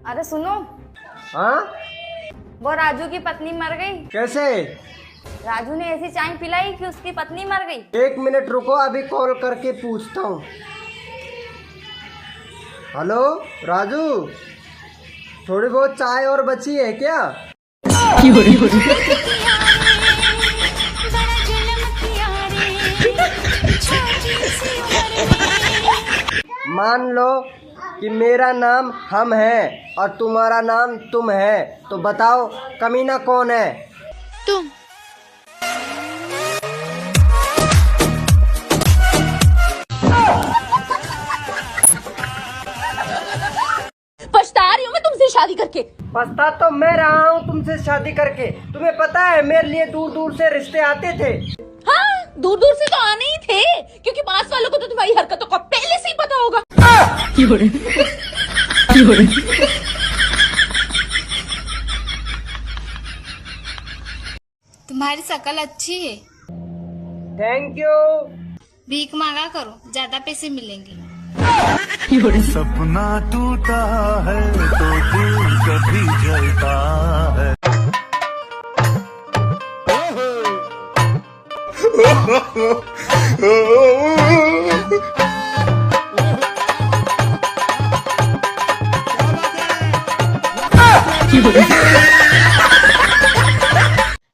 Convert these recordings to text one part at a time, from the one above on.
अरे सुनो। हाँ, वो राजू की पत्नी मर गई। कैसे? राजू ने ऐसी चाय पिलाई कि उसकी पत्नी मर गई। 1 मिनट रुको, अभी कॉल करके पूछता हूँ। हेलो राजू, थोड़ी बहुत चाय और बची है क्या? मान लो कि मेरा नाम हम है और तुम्हारा नाम तुम है, तो बताओ कमीना कौन है? तुम। पछता रही हूँ मैं तुमसे शादी करके। पछता तो मैं रहा हूँ तुमसे शादी करके। तुम्हें पता है मेरे लिए दूर दूर से रिश्ते आते थे। हाँ, दूर दूर से तो आने ही थे, क्योंकि पास वालों को तो तुम्हारी हरकतों का पहले से ही पता होगा। तुम्हारी शकल अच्छी है। Thank you. भीख मांगा करो, ज्यादा पैसे मिलेंगे। सपना टूटा है तो दिल कभी जलता है।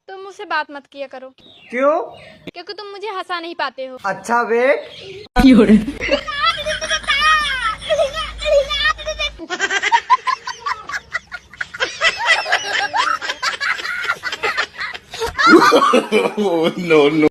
तुम मुझसे बात मत किया करो। क्यों? क्योंकि तुम मुझे हंसा नहीं पाते हो। अच्छा वेट। No, no.